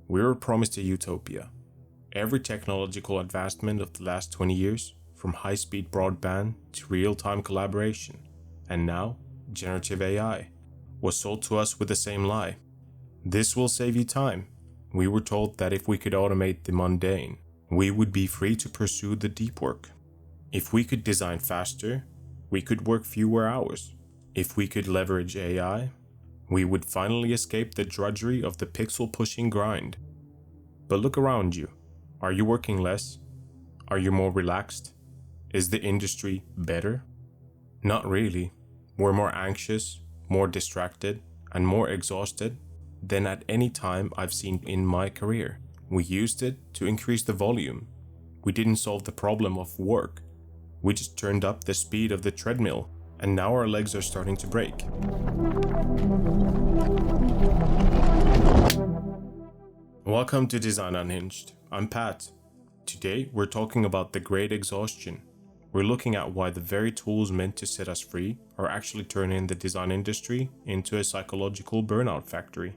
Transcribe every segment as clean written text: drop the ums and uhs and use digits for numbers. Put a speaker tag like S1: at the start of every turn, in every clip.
S1: We were promised a utopia. Every technological advancement of the last 20 years, from high-speed broadband to real-time collaboration, and now generative AI, was sold to us with the same lie. This will save you time. We were told that if we could automate the mundane, we would be free to pursue the deep work. If we could design faster, we could work fewer hours. If we could leverage AI, we would finally escape the drudgery of the pixel-pushing grind. But look around you. Are you working less? Are you more relaxed? Is the industry better? Not really. We're more anxious, more distracted, and more exhausted than at any time I've seen in my career. We used it to increase the volume. We didn't solve the problem of work. We just turned up the speed of the treadmill, and now our legs are starting to break. Welcome to Design Unhinged. I'm Patt. Today we're talking about the great exhaustion. We're looking at why the very tools meant to set us free are actually turning the design industry into a psychological burnout factory.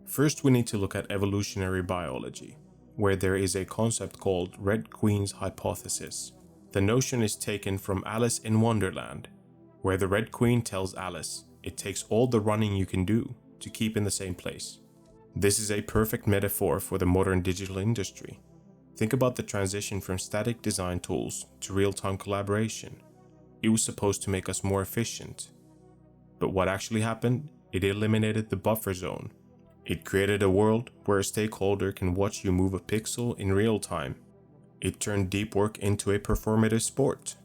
S1: First, we need to look at evolutionary biology, where there is a concept called Red Queen's hypothesis. The notion is taken from Alice in Wonderland, where the Red Queen tells Alice it takes all the running you can do to keep in the same place. This is a perfect metaphor for the modern digital industry. Think about the transition from static design tools to real-time collaboration. It was supposed to make us more efficient. But what actually happened? It eliminated the buffer zone. It created a world where a stakeholder can watch you move a pixel in real time. It turned deep work into a performative sport.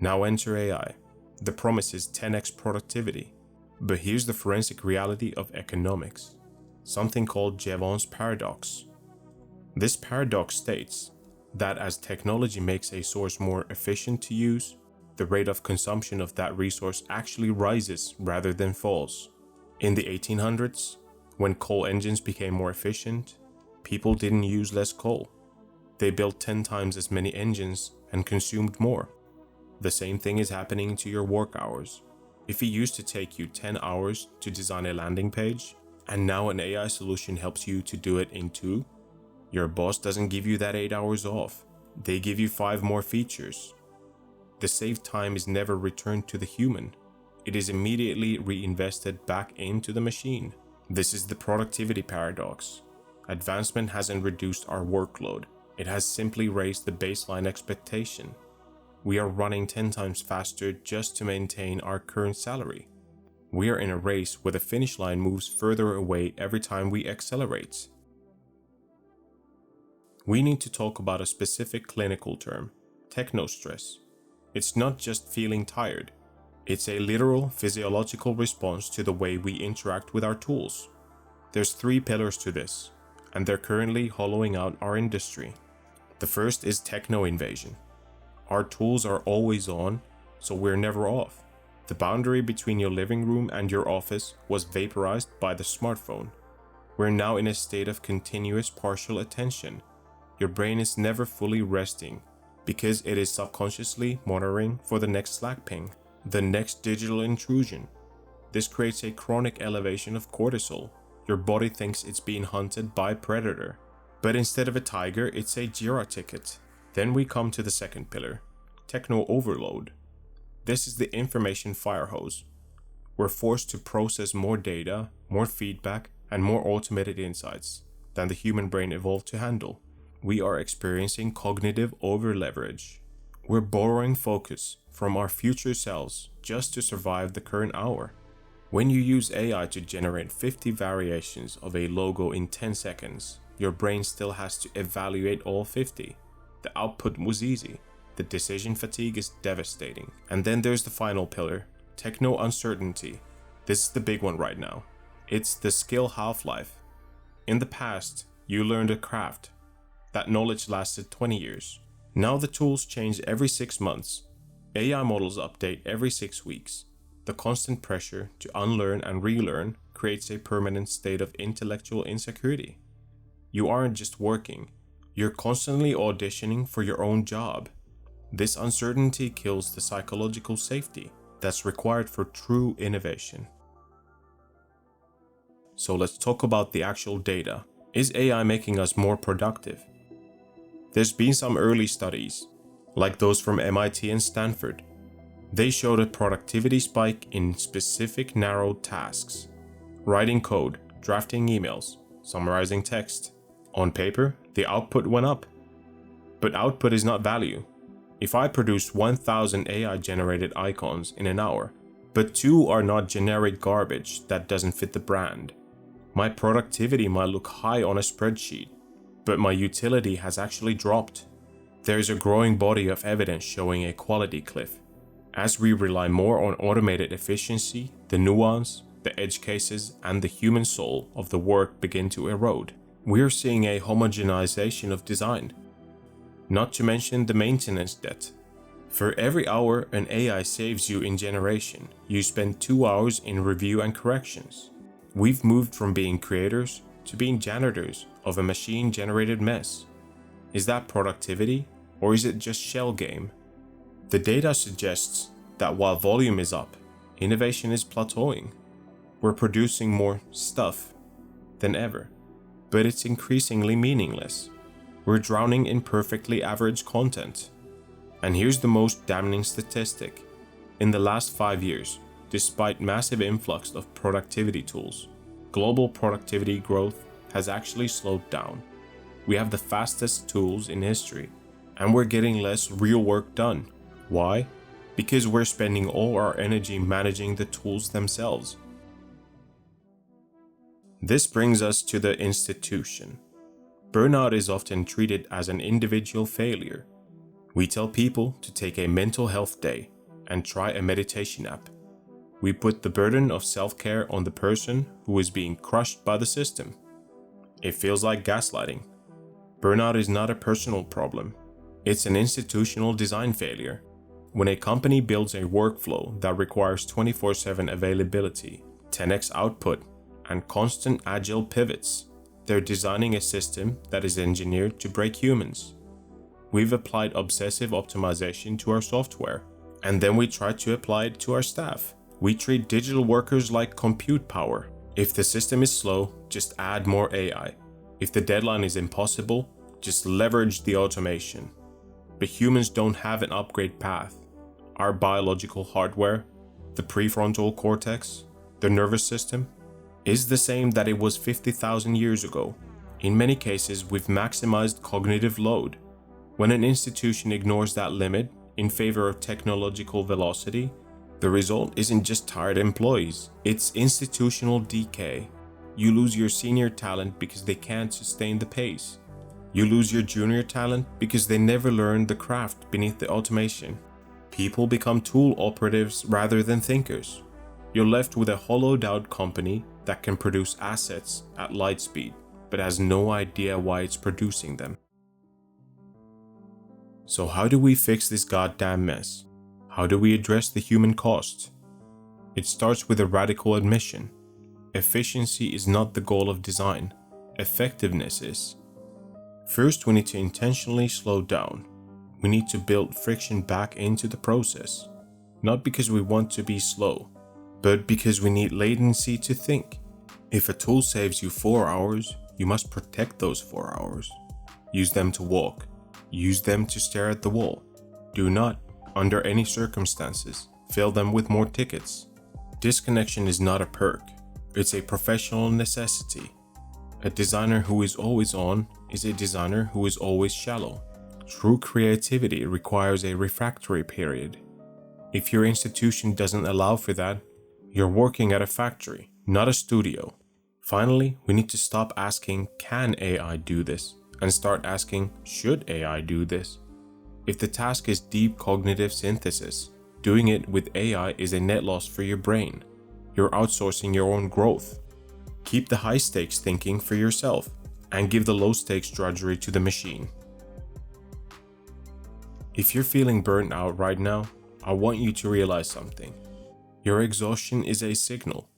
S1: Now enter AI. The promise is 10x productivity. But here's the forensic reality of economics. Something called Jevons paradox. This paradox states that as technology makes a source more efficient to use, the rate of consumption of that resource actually rises rather than falls. In the 1800s, when coal engines became more efficient, people didn't use less coal. They built 10 times as many engines and consumed more. The same thing is happening to your work hours. If it used to take you 10 hours to design a landing page, and now an AI solution helps you to do it in 2, your boss doesn't give you that 8 hours off. They give you 5 more features. The saved time is never returned to the human. It is immediately reinvested back into the machine. This is the productivity paradox. Advancement hasn't reduced our workload. It has simply raised the baseline expectation. We are running 10 times faster just to maintain our current salary. We are in a race where the finish line moves further away every time we accelerate. We need to talk about a specific clinical term, technostress. It's not just feeling tired. It's a literal physiological response to the way we interact with our tools. There's 3 pillars to this, and they're currently hollowing out our industry. The first is techno-invasion. Our tools are always on, so we're never off. The boundary between your living room and your office was vaporized by the smartphone. We're now in a state of continuous partial attention. Your brain is never fully resting because it is subconsciously monitoring for the next Slack ping, the next digital intrusion. This creates a chronic elevation of cortisol. Your body thinks it's being hunted by a predator, but instead of a tiger, it's a Jira ticket. Then we come to the second pillar, techno overload. This is the information fire hose. We're forced to process more data, more feedback, and more automated insights than the human brain evolved to handle. We are experiencing cognitive over-leverage. We're borrowing focus from our future selves just to survive the current hour. When you use AI to generate 50 variations of a logo in 10 seconds, your brain still has to evaluate all 50. The output was easy. The decision fatigue is devastating. And then there's the final pillar, techno-uncertainty. This is the big one right now. It's the skill half-life. In the past, you learned a craft. That knowledge lasted 20 years. Now the tools change every 6 months. AI models update every 6 weeks. The constant pressure to unlearn and relearn creates a permanent state of intellectual insecurity. You aren't just working. You're constantly auditioning for your own job. This uncertainty kills the psychological safety that's required for true innovation. So let's talk about the actual data. Is AI making us more productive? There's been some early studies, like those from MIT and Stanford. They showed a productivity spike in specific narrowed tasks. Writing code, drafting emails, summarizing text. On paper, the output went up. But output is not value. If I produce 1,000 AI-generated icons in an hour, but 2 are not generic garbage that doesn't fit the brand, my productivity might look high on a spreadsheet, but my utility has actually dropped. There's a growing body of evidence showing a quality cliff. As we rely more on automated efficiency, the nuance, the edge cases, and the human soul of the work begin to erode. We're seeing a homogenization of design. Not to mention the maintenance debt. For every hour an AI saves you in generation, you spend 2 hours in review and corrections. We've moved from being creators to being janitors of a machine-generated mess. Is that productivity, or is it just shell game? The data suggests that while volume is up, innovation is plateauing. We're producing more stuff than ever, but it's increasingly meaningless. We're drowning in perfectly average content. And here's the most damning statistic. In the last 5 years, despite massive influx of productivity tools, global productivity growth has actually slowed down. We have the fastest tools in history, and we're getting less real work done. Why? Because we're spending all our energy managing the tools themselves. This brings us to the institution. Burnout is often treated as an individual failure. We tell people to take a mental health day and try a meditation app. We put the burden of self-care on the person who is being crushed by the system. It feels like gaslighting. Burnout is not a personal problem. It's an institutional design failure. When a company builds a workflow that requires 24/7 availability, 10x output, and constant agile pivots, they're designing a system that is engineered to break humans. We've applied obsessive optimization to our software, and then we try to apply it to our staff. We treat digital workers like compute power. If the system is slow, just add more AI. If the deadline is impossible, just leverage the automation. But humans don't have an upgrade path. Our biological hardware, the prefrontal cortex, the nervous system, is the same that it was 50,000 years ago. In many cases, we've maximized cognitive load. When an institution ignores that limit in favor of technological velocity, the result isn't just tired employees, it's institutional decay. You lose your senior talent because they can't sustain the pace. You lose your junior talent because they never learned the craft beneath the automation. People become tool operatives rather than thinkers. You're left with a hollowed out company that can produce assets at light speed, but has no idea why it's producing them. So how do we fix this goddamn mess? How do we address the human cost? It starts with a radical admission. Efficiency is not the goal of design. Effectiveness is. First, we need to intentionally slow down. We need to build friction back into the process. Not because we want to be slow, but because we need latency to think. If a tool saves you 4 hours, you must protect those 4 hours. Use them to walk. Use them to stare at the wall. Do not, under any circumstances, fill them with more tickets. Disconnection is not a perk. It's a professional necessity. A designer who is always on is a designer who is always shallow. True creativity requires a refractory period. If your institution doesn't allow for that, you're working at a factory, not a studio. Finally, we need to stop asking, can AI do this? And start asking, should AI do this? If the task is deep cognitive synthesis, doing it with AI is a net loss for your brain. You're outsourcing your own growth. Keep the high stakes thinking for yourself and give the low stakes drudgery to the machine. If you're feeling burnt out right now, I want you to realize something. Your exhaustion is a signal.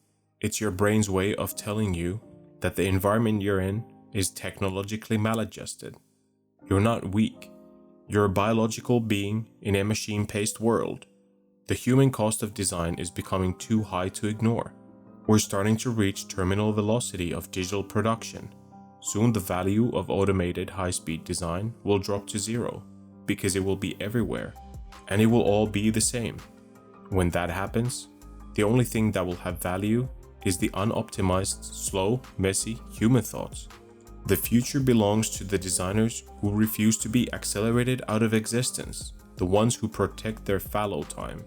S1: It's your brain's way of telling you that the environment you're in is technologically maladjusted. You're not weak. You're a biological being in a machine-paced world. The human cost of design is becoming too high to ignore. We're starting to reach terminal velocity of digital production. Soon the value of automated high-speed design will drop to zero, because it will be everywhere, and it will all be the same. When that happens, the only thing that will have value is the unoptimized, slow, messy human thoughts. The future belongs to the designers who refuse to be accelerated out of existence, the ones who protect their fallow time,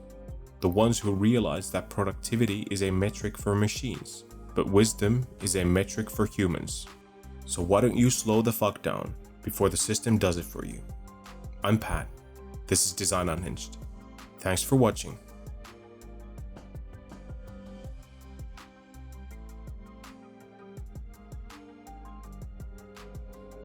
S1: the ones who realize that productivity is a metric for machines, but wisdom is a metric for humans. So why don't you slow the fuck down before the system does it for you? I'm Pat. This is Design Unhinged. Thanks for watching.